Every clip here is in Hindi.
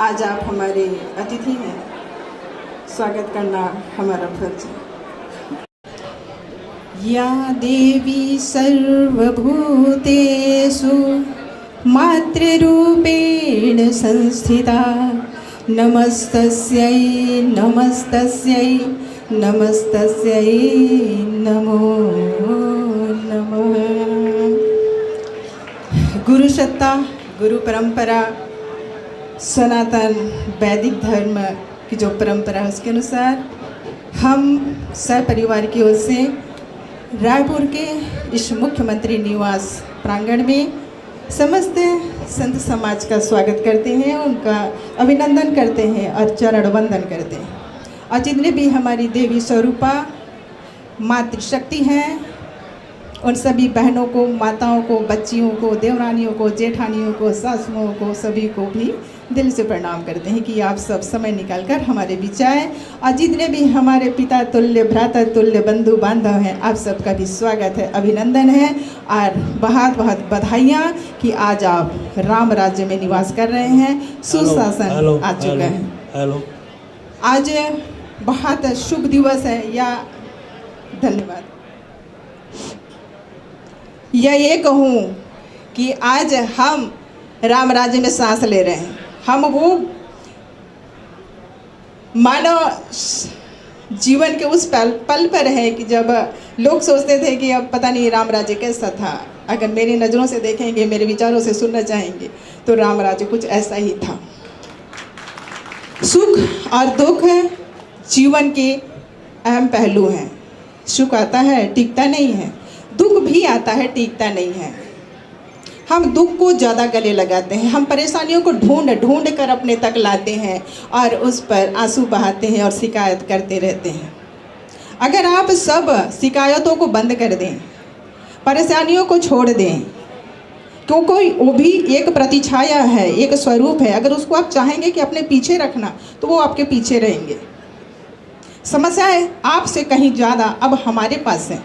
आज आप हमारे अतिथि हैं, स्वागत करना हमारा फर्ज है। या देवी सर्वभूतेषु मातृरूपेण संस्थिता नमस्तस्यै नमस्तस्यै नमस्तस्यै नमो नमः। गुरु सत्ता, गुरु परंपरा, सनातन वैदिक धर्म की जो परंपरा है उसके अनुसार हम सपरिवार की ओर से रायपुर के इस मुख्यमंत्री निवास प्रांगण में समस्त संत समाज का स्वागत करते हैं, उनका अभिनंदन करते हैं और चरण वंदन करते हैं। और जितने भी हमारी देवी स्वरूपा मातृशक्ति हैं उन सभी बहनों को, माताओं को, बच्चियों को, देवरानियों को, जेठानियों को, सासुओं को, सभी को भी दिल से प्रणाम करते हैं कि आप सब समय निकालकर हमारे बीच आए। और जितने भी हमारे पिता तुल्य, भ्राता तुल्य, बंधु बांधव हैं, आप सबका भी स्वागत है, अभिनंदन है और बहुत बहुत बधाइयाँ कि आज आप राम राज्य में निवास कर रहे हैं, सुशासन आ चुका है। आज बहुत शुभ दिवस है। या धन्यवाद। या ये कहूँ कि आज हम राम राज्य में सांस ले रहे हैं। हम वो मानव जीवन के उस पल पर है कि जब लोग सोचते थे कि अब पता नहीं राम राज्य कैसा था। अगर मेरी नज़रों से देखेंगे, मेरे विचारों से सुनना चाहेंगे तो राम राज्य कुछ ऐसा ही था। सुख और दुख जीवन के अहम पहलू हैं। सुख आता है, टिकता नहीं है। दुख भी आता है, टिकता नहीं है। हम दुख को ज़्यादा गले लगाते हैं, हम परेशानियों को ढूंढ कर अपने तक लाते हैं और उस पर आंसू बहाते हैं और शिकायत करते रहते हैं। अगर आप सब शिकायतों को बंद कर दें, परेशानियों को छोड़ दें, तो कोई वो भी एक प्रतिछाया है, एक स्वरूप है। अगर उसको आप चाहेंगे कि अपने पीछे रखना तो वो आपके पीछे रहेंगे। समस्याएं आपसे कहीं ज़्यादा अब हमारे पास हैं,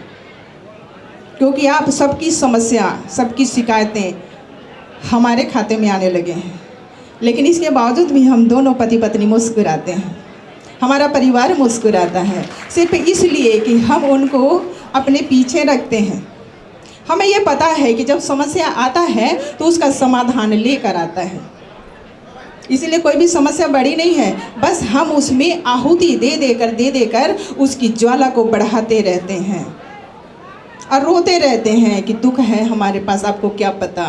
क्योंकि आप सबकी समस्या, सबकी शिकायतें हमारे खाते में आने लगे हैं। लेकिन इसके बावजूद भी हम दोनों पति पत्नी मुस्कुराते हैं, हमारा परिवार मुस्कुराता है, सिर्फ इसलिए कि हम उनको अपने पीछे रखते हैं। हमें ये पता है कि जब समस्या आता है तो उसका समाधान लेकर आता है। इसीलिए कोई भी समस्या बड़ी नहीं है, बस हम उसमें आहुति दे देकर उसकी ज्वाला को बढ़ाते रहते हैं और रोते रहते हैं कि दुख है हमारे पास, आपको क्या पता,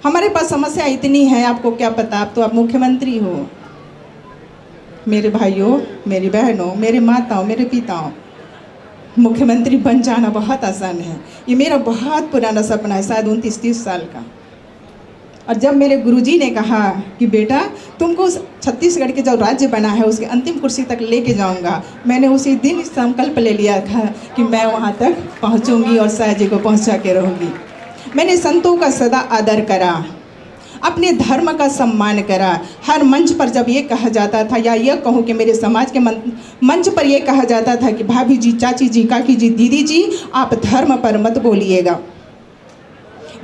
हमारे पास समस्या इतनी है, आपको क्या पता, आप तो आप मुख्यमंत्री हो। मेरे भाइयों, मेरी बहनों, मेरे माताओं, मेरे पिताओं, मुख्यमंत्री बन जाना बहुत आसान है। ये मेरा बहुत पुराना सपना है, शायद 29-30 साल का। और जब मेरे गुरुजी ने कहा कि बेटा तुमको छत्तीसगढ़ के जो राज्य बना है उसके अंतिम कुर्सी तक लेके जाऊंगा, मैंने उसी दिन संकल्प ले लिया था कि मैं वहां तक पहुंचूंगी और साईं जी को पहुंचा के रहूंगी। मैंने संतों का सदा आदर करा, अपने धर्म का सम्मान करा। हर मंच पर जब ये कहा जाता था, या यह कहूँ कि मेरे समाज के मंच पर यह कहा जाता था कि भाभी जी, चाची जी, काकी जी, दीदी जी, आप धर्म पर मत बोलिएगा।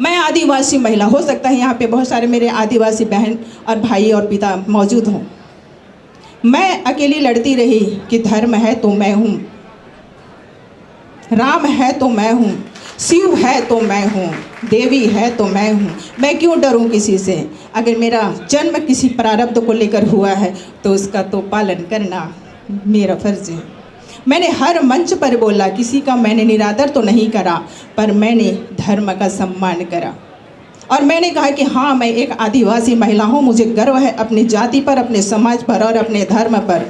मैं आदिवासी महिला, हो सकता है यहाँ पे बहुत सारे मेरे आदिवासी बहन और भाई और पिता मौजूद हों। मैं अकेली लड़ती रही कि धर्म है तो मैं हूँ, राम है तो मैं हूँ, शिव है तो मैं हूँ, देवी है तो मैं हूँ। मैं क्यों डरूँ किसी से? अगर मेरा जन्म किसी प्रारब्ध को लेकर हुआ है तो उसका तो पालन करना मेरा फर्ज है। मैंने हर मंच पर बोला, किसी का मैंने निरादर तो नहीं करा, पर मैंने धर्म का सम्मान करा। और मैंने कहा कि हाँ, मैं एक आदिवासी महिला हूँ, मुझे गर्व है अपनी जाति पर, अपने समाज पर और अपने धर्म पर।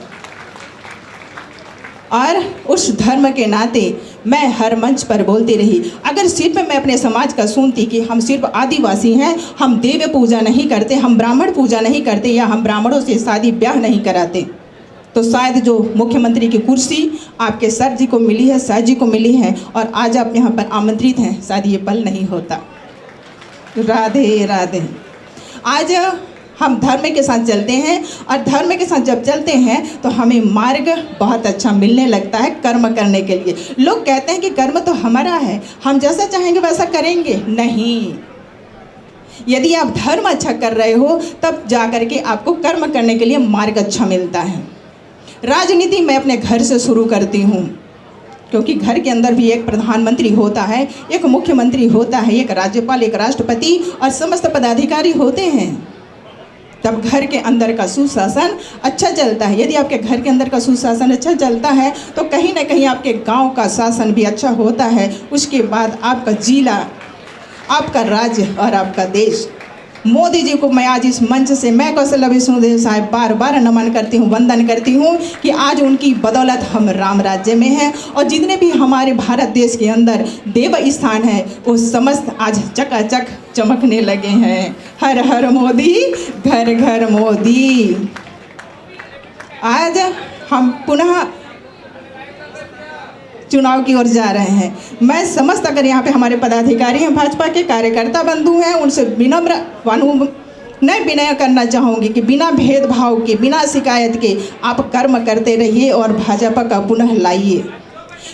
और उस धर्म के नाते मैं हर मंच पर बोलती रही। अगर सिर्फ मैं अपने समाज का सुनती कि हम सिर्फ आदिवासी हैं, हम देव पूजा नहीं करते, हम ब्राह्मण पूजा नहीं करते, या हम ब्राह्मणों से शादी ब्याह नहीं कराते, तो शायद जो मुख्यमंत्री की कुर्सी आपके सर जी को मिली है, साईं जी को मिली है, और आज आप यहाँ पर आमंत्रित हैं, शायद ये पल नहीं होता। राधे राधे। आज हम धर्म के साथ चलते हैं, और धर्म के साथ जब चलते हैं तो हमें मार्ग बहुत अच्छा मिलने लगता है कर्म करने के लिए। लोग कहते हैं कि कर्म तो हमारा है, हम जैसा चाहेंगे वैसा करेंगे। नहीं, यदि आप धर्म अच्छा कर रहे हो तब जा कर के आपको कर्म करने के लिए मार्ग अच्छा मिलता है। राजनीति मैं अपने घर से शुरू करती हूँ, क्योंकि घर के अंदर भी एक प्रधानमंत्री होता है, एक मुख्यमंत्री होता है, एक राज्यपाल, एक राष्ट्रपति और समस्त पदाधिकारी होते हैं। तब घर के अंदर का सुशासन अच्छा चलता है। यदि आपके घर के अंदर का सुशासन अच्छा चलता है तो कहीं ना कहीं आपके गांव का शासन भी अच्छा होता है। उसके बाद आपका जिला, आपका राज्य और आपका देश। मोदी जी को मैं आज इस मंच से मैं कौशल्या विष्णुदेव साहब बार बार नमन करती हूँ, वंदन करती हूँ कि आज उनकी बदौलत हम राम राज्य में हैं और जितने भी हमारे भारत देश के अंदर देव स्थान है वो समस्त आज चकाचक चमकने लगे हैं। हर हर मोदी, घर घर मोदी। आज हम पुनः चुनाव की ओर जा रहे हैं। मैं समस्त अगर यहाँ पे हमारे पदाधिकारी हैं, भाजपा के कार्यकर्ता बंधु हैं, उनसे विनय करना चाहूँगी कि बिना भेदभाव के, बिना शिकायत के आप कर्म करते रहिए और भाजपा का पुनः लाइए।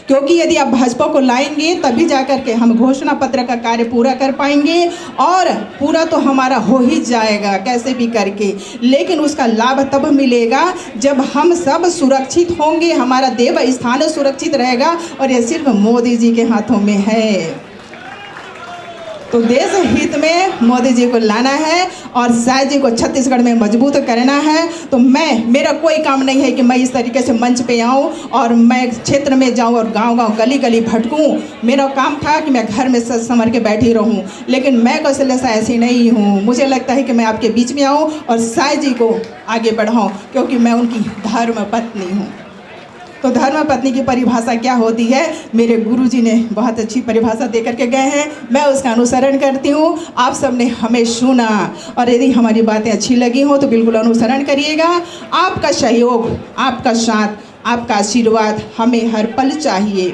क्योंकि यदि आप भाजपा को लाएंगे तभी जाकर के हम घोषणा पत्र का कार्य पूरा कर पाएंगे और पूरा तो हमारा हो ही जाएगा कैसे भी करके, लेकिन उसका लाभ तब मिलेगा जब हम सब सुरक्षित होंगे, हमारा देव स्थान सुरक्षित रहेगा और ये सिर्फ मोदी जी के हाथों में है। तो देश हित में मोदी जी को लाना है और शाह जी को छत्तीसगढ़ में मजबूत करना है। तो मेरा कोई काम नहीं है कि मैं इस तरीके से मंच पे आऊँ और मैं क्षेत्र में जाऊँ और गांव-गांव, गली-गली भटकूँ। मेरा काम था कि मैं घर में सज संवर के बैठी रहूँ, लेकिन मैं कौशल्या शाह ऐसी नहीं हूँ। मुझे लगता है कि मैं आपके बीच में आऊँ और शाह जी को आगे बढ़ाऊँ, क्योंकि मैं उनकी धर्म पत्नी हूँ। तो धर्म पत्नी की परिभाषा क्या होती है, मेरे गुरुजी ने बहुत अच्छी परिभाषा दे करके गए हैं, मैं उसका अनुसरण करती हूँ। आप सब ने हमें सुना और यदि हमारी बातें अच्छी लगी हो तो बिल्कुल अनुसरण करिएगा। आपका सहयोग, आपका साथ, आपका आशीर्वाद हमें हर पल चाहिए।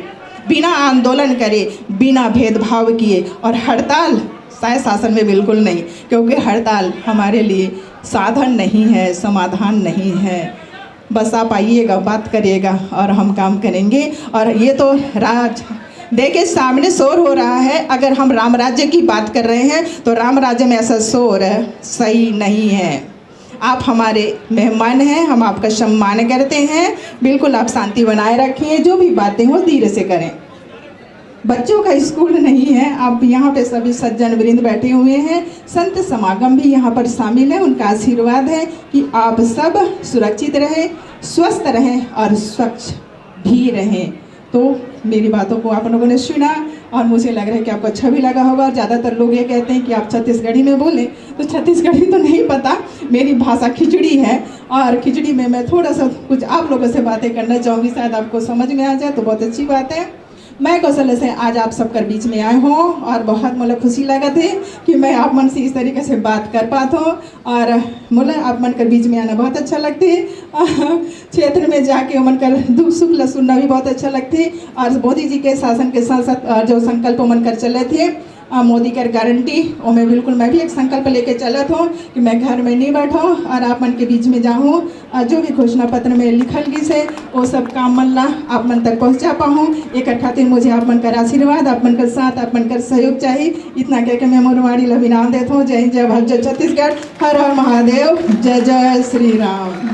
बिना आंदोलन करे, बिना भेदभाव किए और हड़ताल शासन में बिल्कुल नहीं, क्योंकि हड़ताल हमारे लिए साधन नहीं है, समाधान नहीं है। बस आप आइएगा, बात करिएगा और हम काम करेंगे। और ये तो देखिए सामने शोर हो रहा है। अगर हम राम राज्य की बात कर रहे हैं तो राम राज्य में ऐसा शोर सही नहीं है। आप हमारे मेहमान हैं, हम आपका सम्मान करते हैं। बिल्कुल आप शांति बनाए रखिए, जो भी बातें हो धीरे से करें। बच्चों का स्कूल नहीं है। आप यहाँ पे सभी सज्जन वृंद बैठे हुए हैं, संत समागम भी यहाँ पर शामिल है। उनका आशीर्वाद है कि आप सब सुरक्षित रहें, स्वस्थ रहें और स्वच्छ भी रहें। तो मेरी बातों को आप लोगों ने सुना और मुझे लग रहा है कि आपको अच्छा भी लगा होगा। और ज़्यादातर लोग ये कहते हैं कि आप छत्तीसगढ़ी में बोलें, तो छत्तीसगढ़ी तो नहीं पता, मेरी भाषा खिचड़ी है और खिचड़ी में मैं थोड़ा सा कुछ आप लोगों से बातें करना चाहूँगी। शायद आपको समझ में आ जाए तो बहुत अच्छी बात है। मैं कौशल्या से आज आप सबकर बीच में आए हूँ और बहुत मुझे खुशी लगा थी कि मैं आप मन से इस तरीके से बात कर पाता हूँ और मुझे आप मन कर बीच में आना बहुत अच्छा लगती है। क्षेत्र में जाके मन कर दुख सुख सुनना भी बहुत अच्छा लगती है। और मोदी जी के शासन के साथ साथ जो संकल्प मन कर चले थे, मोदी कर गारंटी, और मैं बिल्कुल मैं भी एक संकल्प लेके चला था कि मैं घर में नहीं बैठूँ और आप मन के बीच में जाऊँ। जो भी घोषणा पत्र में लिखल गई से वो सब काम मन ला आप मन तक पहुँचा पाऊँ। एक खातिर मुझे आप मन कर आशीर्वाद, आप मन कर साथ, आप मन कर सहयोग चाहिए। इतना कह के मैं मोरवाड़ी ला विराम देता हूँ। जय जय भारत, जय छत्तीसगढ़, हर हर महादेव, जय जय श्री राम।